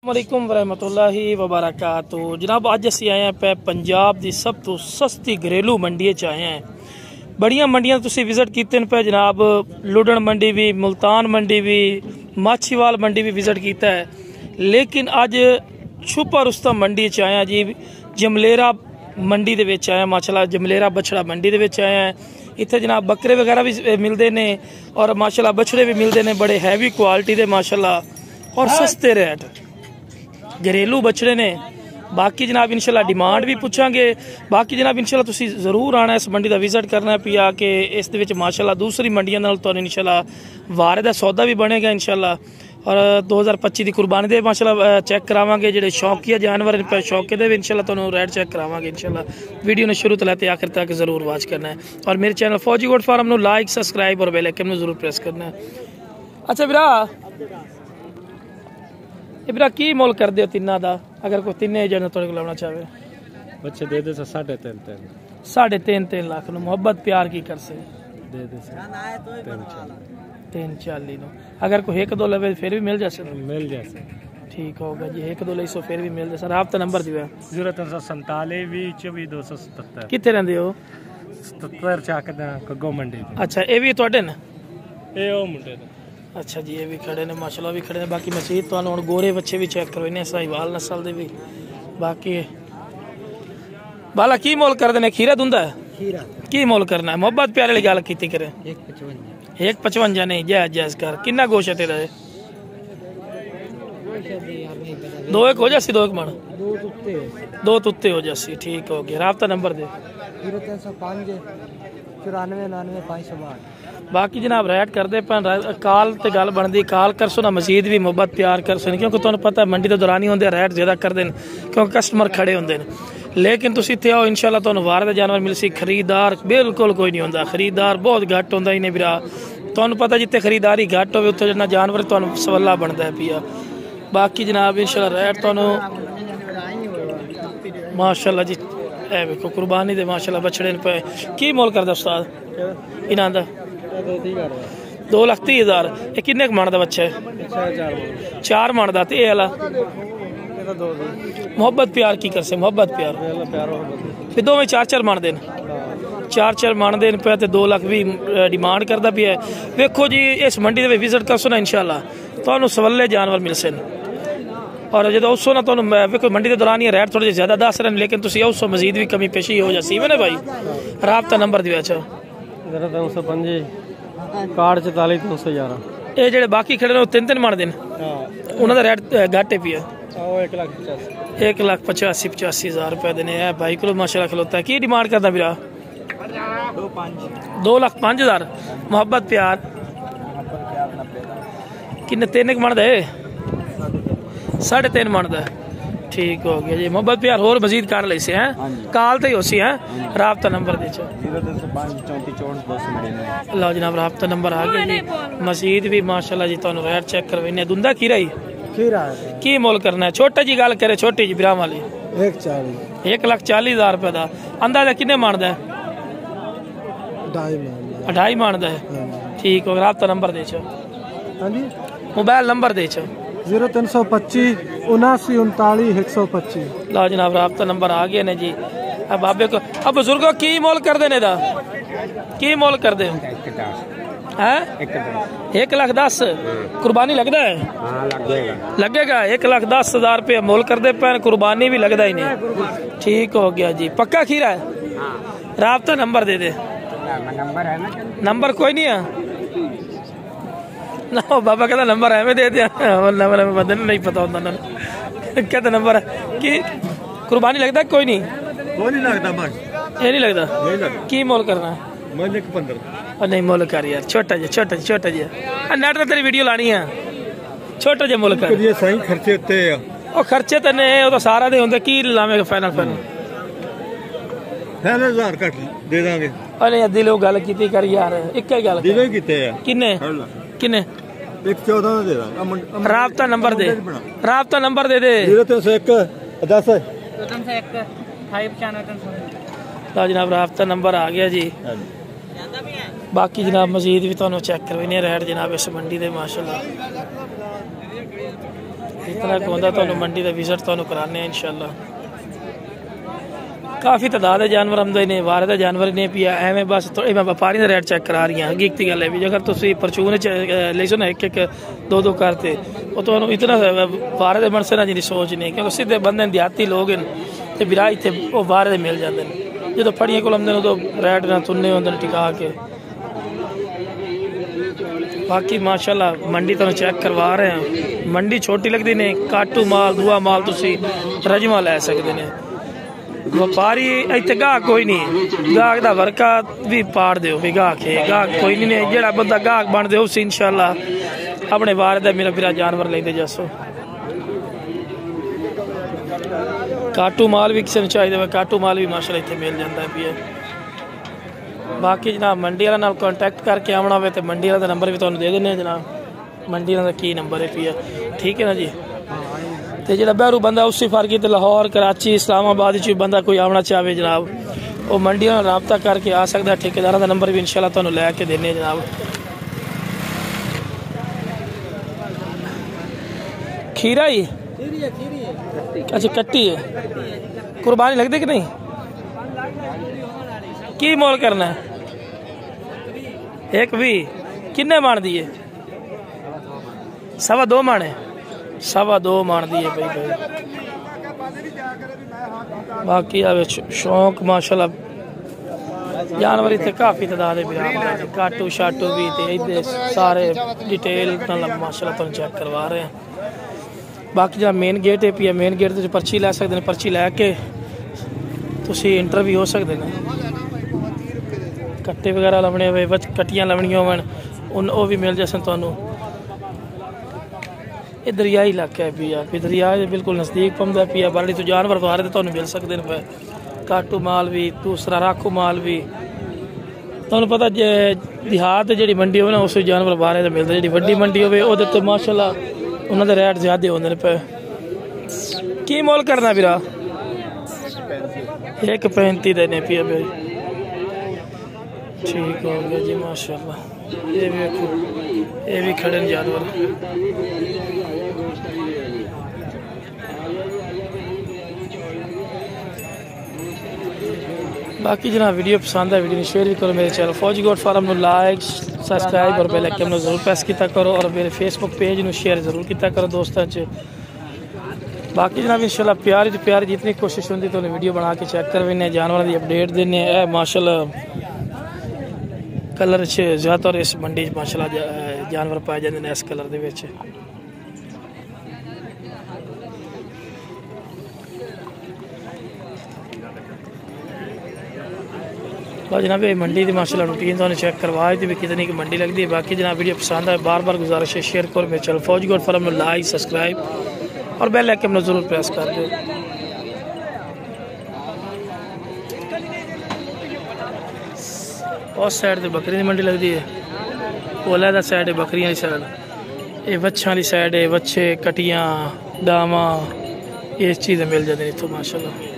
वालेकुम वरहमतुल्लाहि वबरकातुहू। जनाब अज असी आए हैं पंजाब की सब तो सस्ती घरेलू मंडी च आए हैं। बड़िया मंडियां तुसी विजिट कीते पे जनाब, लुडन मंडी भी, मुल्तान मंडी भी, माछीवाल मंडी भी विजिट किया है, लेकिन अज छुपा रुस्तम मंडी च आए जी। जमलेरा मंडी दे विच आए, माशाल्लाह जमलेरा बछड़ा मंडी दे विच आए हैं। इत्थे जनाब बकरे वगैरह भी मिलते ने और माशाल्लाह बछड़े भी मिलते ने, बड़े हैवी क्वालिटी दे माशाल्लाह और सस्ते रेट घरेलू बछड़े ने। बाकी जनाब इंशाल्लाह डिमांड भी पूछांगे। बाकी जनाब इंशाल्लाह तुसी जरूर आना, इस मंडी का विजिट करना है पिया के इस दे विच माशाल्लाह दूसरी मंडियां नाल तुहानू इंशाल्लाह वारे दा सौदा भी बनेगा इंशाल्लाह। और 2025 की कुर्बानी दे माशाल्लाह चेक करावांगे, जेडे शौकिया जानवर पे शौके दे भी इंशाल्लाह तुहानू रेट चेक करावांगे इंशाल्लाह। वीडियो ने शुरू तो लेते आखिर तक जरूर वॉच करना है और मेरे चैनल फौजी गोट फार्म नू लाइक सब्सक्राइब और बेल आइकन नू जरूर प्रेस करना है। अच्छा बिरा इबरा की मोल कर दे तिन्ना दा, अगर कोई तिन्ने जने थोड़े को लाना चाहे बच्चे दे दे 3.5 लाख नु मोहब्बत प्यार की कर से दे दे 340 नु। अगर कोई एक दो लवे फिर भी मिल जासे, ठीक होगा जी। एक दो लई सो फिर भी मिल जासे। राब्ता नंबर दिवे 0347 24 277। किथे रहंदे हो? 77 चाक दा कग्गो मंडी। अच्छा ए भी ਤੁਹਾਡੇ ਨੇ? ए ओ मुंडे ने। अच्छा जी, ये भी खड़े ने माशाल्लाह भी खड़े ने। बाकी मसीद तो हुण गोरे बच्चे भी चेक करवाने साहिवाल नस्ल दे भी। बाकी बाला की मोल कर देने? खीरा दुंदा है खीरा की मोल करना है? मोहब्बत प्यारे वाली गल कीती करे 155 नहीं जायज जायज कर। कितना गोश्त है तेरा? दो एक हो जासी, 2 एक मन दो तुत्ते हो जासी, ठीक हो गया। राब्ता नंबर दे 0305 94 99 562। बाकी जनाब रेट करते काल ते गल बनती, काल करसो ना मजीद भी मोहब्बत प्यार करसो, क्योंकि तुहानू पता है मंडी के दौरान ही होंगे रेट ज्यादा करते हैं क्योंकि कस्टमर खड़े होंगे। लेकिन तुम इतने आओ इंशाल्लाह तुहानू वार दा जानवर मिलसी। खरीदार बिल्कुल कोई नहीं होंदा, खरीदार बहुत घट होंदा ही ने बिरा। तुहानू पता जिते खरीदारी घट होवे उत्थे जिन्ना जानवर तुहानू सवला बनता है पिया। बाकी जनाब इंशाल्लाह रेट तुहानू माशाल्लाह जी ए वेखो कुर्बानी दे माशाल्लाह बछड़े पे की मोल करदा उस्ताद इन्हां दा? 2,30,000। ये किन्ने मन का बच्चा है? 4 मन का। ये वाला मोहब्बत प्यार की कर से? मोहब्बत प्यार फिर दो में 4 मन देन, 4 मन देन पे 2 लाख भी डिमांड करता पिया। वेखो जी इस मंडी में विजिट करसो ना इंशाल्लाह तुहानू सवले जानवर मिल सन। और जो उसो ना तुहानू वेखो मंडी के दौरान ही रेट थोड़े ज्यादा दस रहे, लेकिन तुम उसो मजीद भी कमी पेशी हो जासी है ना भाई। राब्ता नंबर दिया 0305 कार्ड 44 311। ये जेडे बाकी खड़े ने 3 मन दिन उन्होंने रेट घट है पिया 1,85,000 रुपए देने है भाई को माशाल्लाह खलोता है। की डिमांड करता मेरा? 2,05,000। मोहब्बत प्यार किन्ने 3 मन दे? 3.5 मन दा, ठीक हो गया जी। मोहब्बत प्यार होर मजीद कर ले से हैं काल ते होसी हैं। राब्ता नंबर दे 0305 लो जनाब राब्ता नंबर आ गया जी। मजीद भी माशाल्लाह जी तुहानू रेट चेक करवाने। दुंदा खीरा ही की मोल करना है? छोटा जी गल करे, छोटी जी बिराम वाली 1,40,000 रुपए का। अंदाजा किन्ने मन दा? 2.5 मन दा है, ठीक हो। राब्ता नंबर दे मोबाइल नंबर दे 0325 79 125। लो जनाब राब्ता नंबर आ गया ने जी। अब बाबे को अब बुजुर्गों की मोल कर देने दा? की मोल कर दे? 1,10,000 कुर्बानी लगता है? लगेगा 1,10,000 रुपये मोल कर दे पैन, कुर्बानी भी लगता ही नहीं, ठीक हो गया जी। पक्का खीरा है? राब्ता नंबर दे दे। नंबर कोई नहीं है ना बाबा कहता नंबर है मैं दे दिया, नंबर बंदे नहीं पता होता ना कहता नंबर है कि कुर्बानी लगता है? कोई नहीं लगता बस ये नहीं लगता। की मोल करना है? 15 और नहीं मोल कर यार, छोटा जी नेट तेरी वीडियो लानी है, छोटा जी मोल कर। ये सही खर्चे होते हैं और खर्चे तो नहीं वो तो सारा दे होंगे। की लावेगा फाइनल 1000 कट दे देंगे। और नहीं अद्धी लोग गल की कर यार, एक ही गल किन्ने 114 दे दा। राब्ता नंबर दे, राब्ता नंबर दे दे 0301 10 तो जनाब राब्ता नंबर आ गया जी। बाकी जनाब मजीद भी तुहानू चेक करवाने रेट जनाब इस मंडी दे माशाल्लाह। जितना होंदा तुहानू मंडी का विजिट तुहानू कराने इंशाल्लाह। काफ़ी तादाद है जानवर आंदे ने, वारे जानवर ने पिया एवं बस मैं व्यापारी का रेट चेक करा रही हाँ। हकीकती गल है भी अगर तुम परचून ले सो ना एक एक दो दो करते वो तो इतना वारे दे मनसे ना जी सोच नहीं, क्योंकि सीधे बंदे देहाती लोग हैं तो बिरा इतने वो वारे मिल जाते हैं। जो फड़िया को आते उदो रेट ना तुन्ने होंगे टिका के। बाकी माशाल्लाह मंडी तुम चेक करवा रहे हैं, मंडी छोटी लगती ने, काटू माल दूआ माल तुम रजमा लै सकते हैं। व्यापारी इतने गाहक कोई नहीं, गाहक का वर्का भी पाड़ दो भी गाहक है, गाहक कोई नहीं है। जो बंदा गाहक बन दे उस इंशाल्लाह अपने बारे का मेरा बिरा जानवर लेंदे जसो। काटू माल भी किसी ने चाहिए, काटू माल भी माशाल्लाह इतने मिल जाता है पिया। बाकी जनाब मंडी वाले नाल कॉन्टैक्ट करके आना हो तो मंडी वाला नंबर भी तुहानू दे देने जनाब, मंडी वाला की नंबर है पिया, ठीक है ना जी। तो जो बहरू बंदा उसी फर्क तो लाहौर कराची इस्लामाबाद बंदा कोई आना चाहे जनाब वो मंडी वाला रबता करके आ सकता है। ठेकेदार का नंबर भी इंशाल्लाह तुहानू लैके देने जनाब। खीरा ही अच्छा कट्टी है, कुर्बानी लगती कि नहीं? की मोल करना है? एक भी किन्ने मान दिए? 2.25 मान है, 2.25 मान दिए भाई भाई। बाकी शौक माशाल्लाह जानवर इतने काफ़ी तादाद है, काटू शाटू भी इतने सारे डिटेल माशाल्लाह तुम चेक करवा रहे हैं। बाकी जो मेन गेट है पिया, मेन गेट तो पर्ची लै सकते हैं, पर्ची लैके तुसी इंटर भी हो सकते हैं। कट्टे वगैरह लवने हुए कट्टियाँ लवनियां हो भी मिल जासन तुहानू। ये दरियाई इलाका है पिया, दरिया बिल्कुल नज़दीक पौंदा पिया। बाली तो जानवर बाहर तो तुहानू मिल सकते हैं पे, काटू माल भी, दूसरा राखू माल भी। तुहानू पता जे देहात जी मंडी हो ना उस जानवर बाहर तो मिलता, जी वड्डी मंडी हो तो माशाल्लाह उन्होंने रेट ज्यादा होंगे पे। की मोल करना फिर? 1.35 देने पिया भाई, ठीक हो गया जी माशाल्लाह। ये भी देखो ये भी खड़े जानवर। बाकी जनाब वीडियो पसंद है वीडियो शेयर भी करो, मेरे चैनल फौजी गोट फार्म लाइक सब्सक्राइब और बेल आइकन जरूर प्रेस किया करो, और मेरे फेसबुक पेज में शेयर जरूर किया करो दोस्तों च। बाकी जनाब इंशाल्लाह प्यारी तो प्यारी जितनी कोशिश होती तो वीडियो बना के चेक करवाने, जानवर की अपडेट देने। माशाल्लाह कलर ज़्यादातर इस मंडी माशाल्लाह जानवर पाए जाते हैं इस कलर के। बस जनाब मंडी की माशाल्लाह रूटीन तो चेक करवा दी भी कितनी की मंडी लगती है। बाकी जनाब वीडियो पसंद है बार बार गुजारिश है शेयर करो, मेरे चैनल फौजी गोट फार्म लाइक सब्सक्राइब और बेल आइकन में जरूर प्रेस कर दो। उस साइड से बकरी की मंडी लगती है, ओला का साइड है बकरियां की साइड, ये वच्छा की साइड है, वच्छे कटियां डावा इस चीज़ मिल जाते हैं इतों माशाल्लाह।